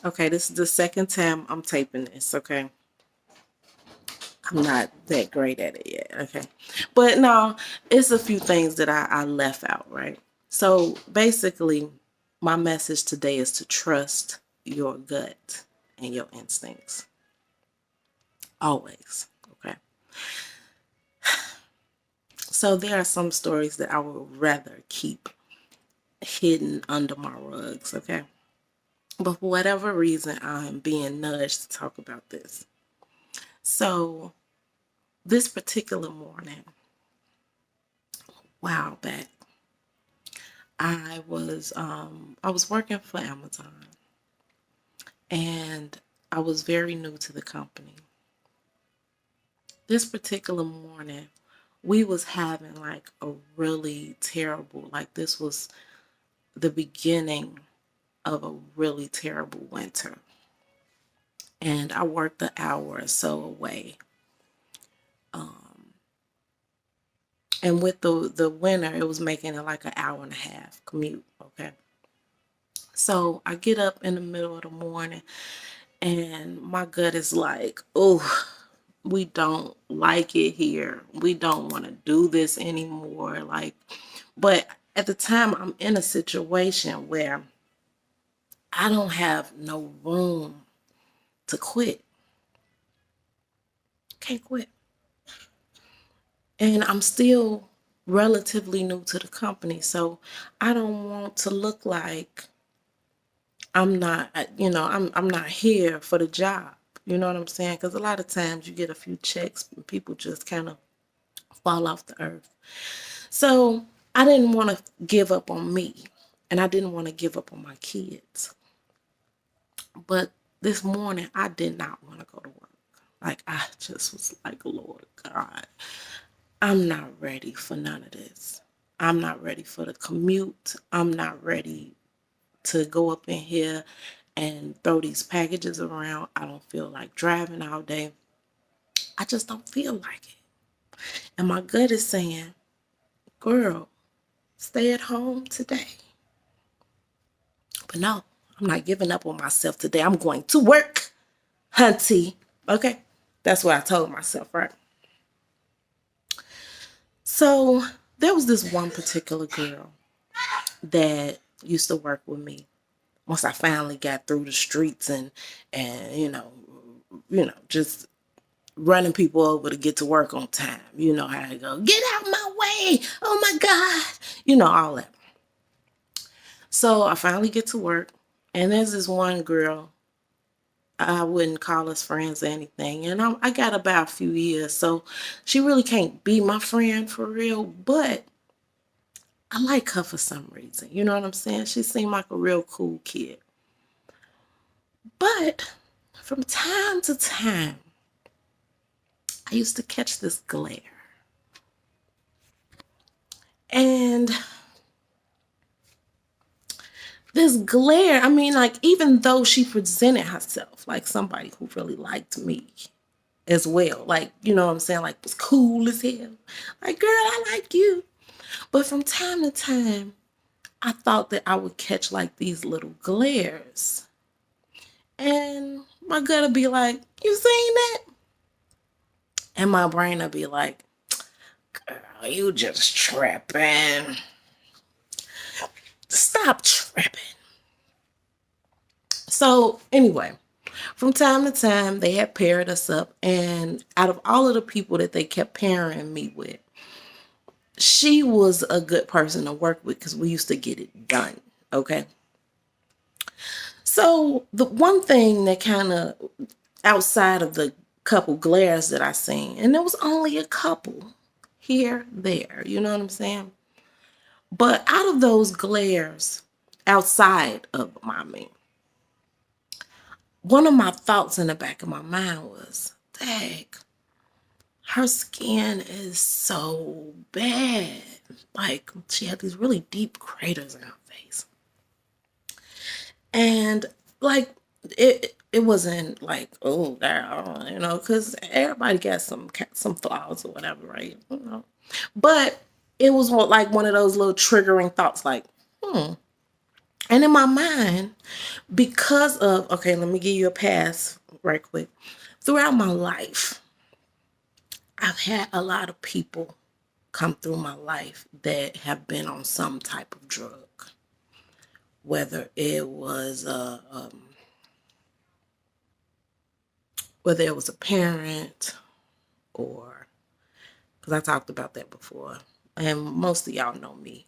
Okay, this is the second time I'm taping this, okay? I'm not that great at it yet, okay? But no, it's a few things that I left out, right? So basically, my message today is to trust your gut and your instincts. Always, okay? So there are some stories that I would rather keep hidden under my rugs, okay? But for whatever reason, I'm being nudged to talk about this. So this particular morning, wow, back, I was working for Amazon, and I was very new to the company. This particular morning, we was having like a really terrible, like this was the beginning of a really terrible winter. And I worked an hour or so away. And with the winter, it was making it like an hour and a half commute. Okay. So I get up in the middle of the morning and my gut is like, oh, we don't like it here. We don't want to do this anymore. Like, but at the time, I'm in a situation where I don't have no room to quit. Can't quit. And I'm still relatively new to the company. So I don't want to look like I'm not, I'm not here for the job. You know what I'm saying? Because a lot of times you get a few checks and people just kind of fall off the earth. So I didn't want to give up on me and I didn't want to give up on my kids. But this morning, I did not want to go to work. Like, I just was like, Lord God, I'm not ready for none of this. I'm not ready for the commute. I'm not ready to go up in here and throw these packages around. I don't feel like driving all day. I just don't feel like it. And my gut is saying, girl, stay at home today. But no, I'm not giving up on myself today. I'm going to work, hunty. Okay? That's what I told myself, right? So there was this one particular girl that used to work with me. Once I finally got through the streets and just running people over to get to work on time. You know how it go. Get out my way. Oh my God. You know, all that. So I finally get to work and there's this one girl. I wouldn't call us friends or anything. And I got about a few years. So she really can't be my friend for real. But I like her for some reason. You know what I'm saying? She seemed like a real cool kid. But from time to time, I used to catch this glare. And this glare, I mean, like, even though she presented herself like somebody who really liked me as well, like, you know what I'm saying? Like, was cool as hell. Like, girl, I like you. But from time to time, I thought that I would catch like these little glares. And my gut would be like, you seen that? And my brain would be like, girl, you just tripping. Stop tripping. So, anyway, from time to time, they had paired us up. And out of all of the people that they kept pairing me with, she was a good person to work with because we used to get it done. Okay. So, the one thing that kind of outside of the couple glares that I seen, and there was only a couple here, there, you know what I'm saying? But out of those glares outside of mommy, one of my thoughts in the back of my mind was, dang, her skin is so bad. Like, she had these really deep craters in her face. And, like, it wasn't like, oh, girl, because everybody got some flaws or whatever, right? But it was like one of those little triggering thoughts, like, hmm, And in my mind, because of, okay, let me give you a pass right quick. Throughout my life, I've had a lot of people come through my life that have been on some type of drug, whether it was whether it was a parent, or because I talked about that before, and most of y'all know me,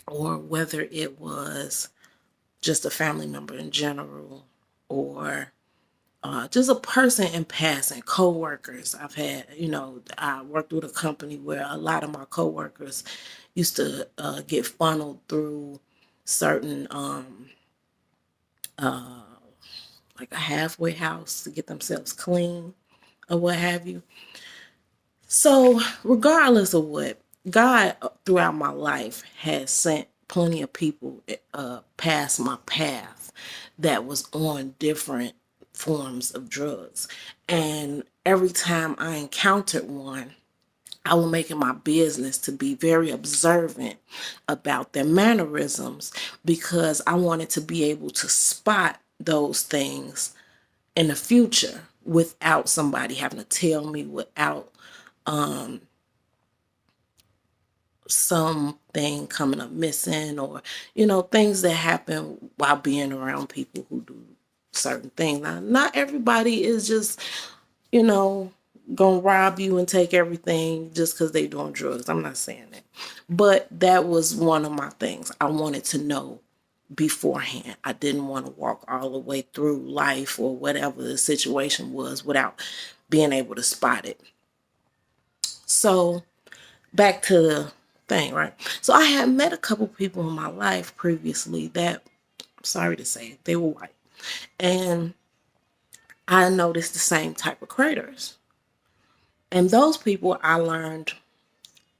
or whether it was just a family member in general, or just a person in passing, co-workers. I've had, I worked with a company where a lot of my co-workers used to get funneled through certain, like a halfway house to get themselves clean or what have you. So regardless of what, God throughout my life has sent plenty of people past my path that was on different forms of drugs. And every time I encountered one, I will make it my business to be very observant about their mannerisms, because I wanted to be able to spot those things in the future without somebody having to tell me, without something coming up missing, or things that happen while being around people who do certain things. Now, not everybody is just you know gonna rob you and take everything just because they doing drugs. I'm not saying that, but that was one of my things. I wanted to know beforehand. I didn't want to walk all the way through life or whatever the situation was without being able to spot it. So back to the thing, right? So I had met a couple people in my life previously that, I'm sorry to say, they were white. And I noticed the same type of craters. And those people, I learned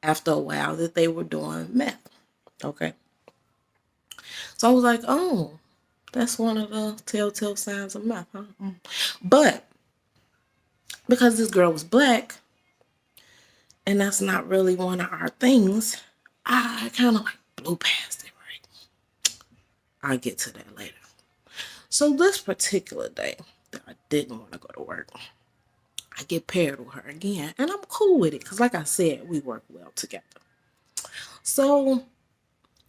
after a while that they were doing meth. Okay. So I was like, oh, that's one of the telltale signs of meth, huh? But because this girl was black, and that's not really one of our things, I kind of like blew past it, right? I'll get to that later. So this particular day that I didn't want to go to work, I get paired with her again, and I'm cool with it because, like I said, we work well together. So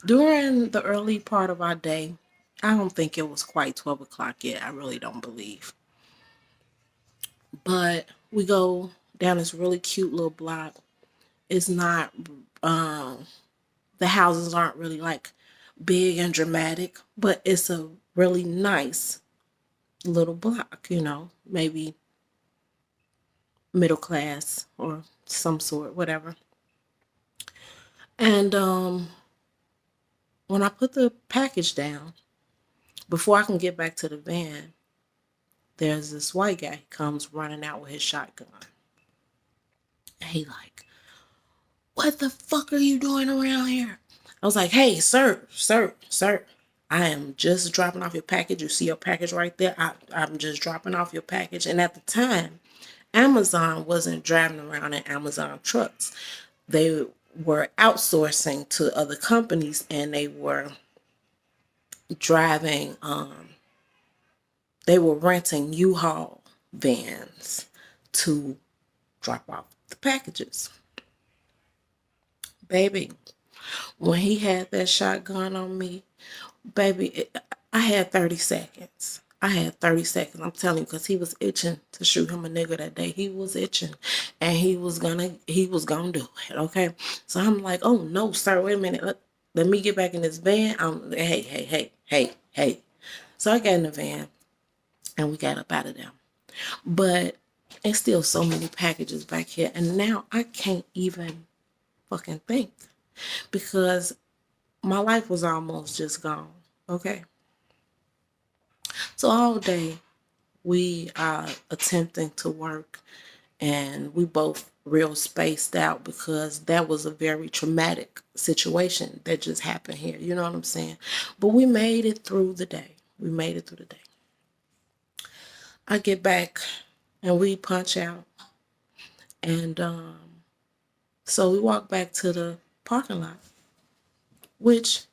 during the early part of our day, I don't think it was quite 12 o'clock yet. I really don't believe. But we go down this really cute little block. It's not, the houses aren't really like big and dramatic, but it's a really nice little block, maybe middle class or some sort, whatever. And when I put the package down, before I can get back to the van, there's this white guy comes running out with his shotgun. And he like, what the fuck are you doing around here? I was like, hey, sir, I am just dropping off your package. You see your package right there? I'm just dropping off your package. And at the time, Amazon wasn't driving around in Amazon trucks. They were outsourcing to other companies, and they were driving, they were renting U-Haul vans to drop off the packages. Baby, when he had that shotgun on me, baby, I had 30 seconds. I had 30 seconds. I'm telling you, because he was itching to shoot him a nigga that day. He was itching, and he was gonna do it. Okay. So I'm like, oh no, sir, wait a minute. Let me get back in this van. Hey. So I got in the van and we got up out of there. But it's still so many packages back here. And now I can't even fucking think, because my life was almost just gone. Okay. So all day we are attempting to work, and we both real spaced out because that was a very traumatic situation that just happened here. You know what I'm saying? But we made it through the day. We made it through the day. I get back and we punch out. And so we walk back to the parking lot. which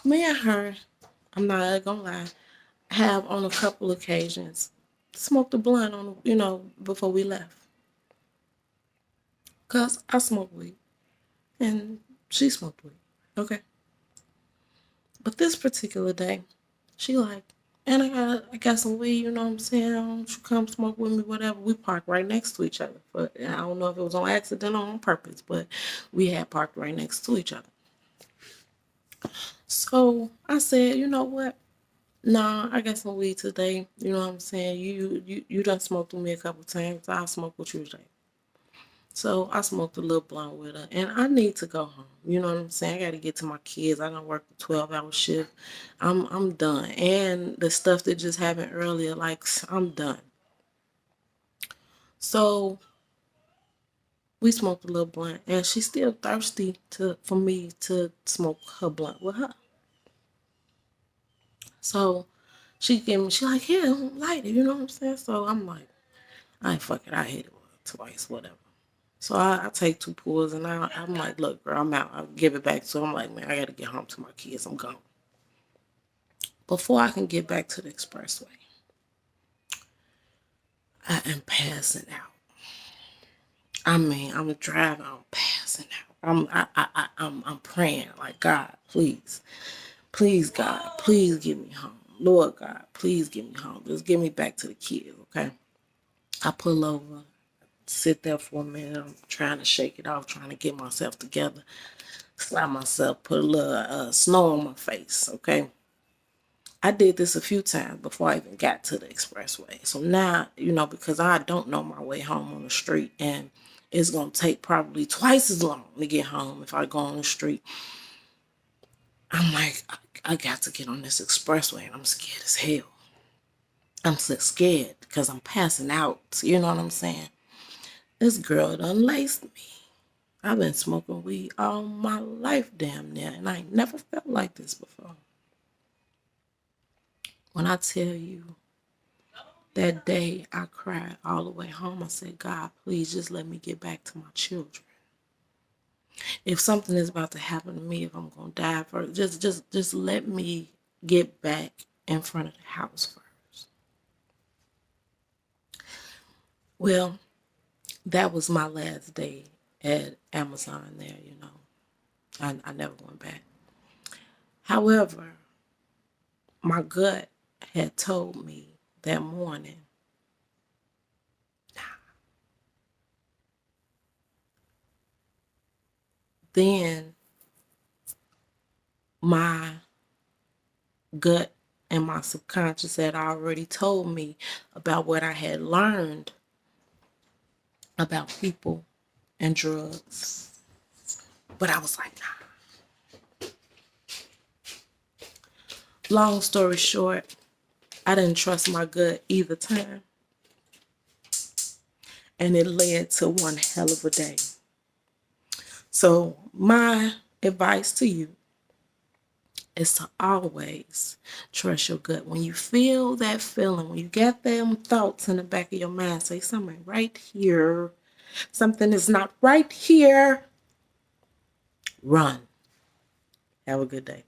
me and her, I'm not gonna lie, have on a couple occasions smoked a blunt on, before we left. Cause I smoke weed and she smoked weed. Okay. But this particular day, she like, and I got some weed, you know what I'm saying? Don't you come smoke with me, whatever. We parked right next to each other. But I don't know if it was on accident or on purpose, but we had parked right next to each other. So I said, you know what? Nah, I got some weed today. You know what I'm saying? You done smoked with me a couple times. I'll smoke with you today. So I smoked a little blunt with her, and I need to go home. You know what I'm saying? I got to get to my kids. I done worked a 12-hour shift. I'm done. And the stuff that just happened earlier, like I'm done. So we smoked a little blunt, and she's still thirsty for me to smoke her blunt with her. So she like, here, light it. You know what I'm saying? So I'm like, I ain't fuck it. I hit it twice, whatever. So I take 2 pulls and I'm like, look, girl, I'm out. I'll give it back to her. I'm like, man, I got to get home to my kids. I'm gone. Before I can get back to the expressway, I am passing out. I mean, I'm driving, I'm passing out. I'm praying like, God, please, God, please get me home. Lord God, please get me home. Just get me back to the kids, okay? I pull over, sit there for a minute. I'm trying to shake it off, trying to get myself together. Slap myself, put a little snow on my face, okay? I did this a few times before I even got to the expressway. So now, because I don't know my way home on the street, and it's going to take probably twice as long to get home if I go on the street. I'm like, I got to get on this expressway, and I'm scared as hell. I'm so scared because I'm passing out. You know what I'm saying? This girl done laced me. I've been smoking weed all my life damn near, and I ain't never felt like this before. When I tell you that day I cried all the way home, I said, God, please just let me get back to my children. If something is about to happen to me, if I'm gonna die first, just let me get back in front of the house first. Well, that was my last day at Amazon there, I never went back. However, my gut had told me that morning, then my gut and my subconscious had already told me about what I had learned about people and drugs. But I was like, nah. Long story short, I didn't trust my gut either time. And it led to one hell of a day. So my advice to you is to always trust your gut. When you feel that feeling, when you get them thoughts in the back of your mind, say something right here, something is not right here, run. Have a good day.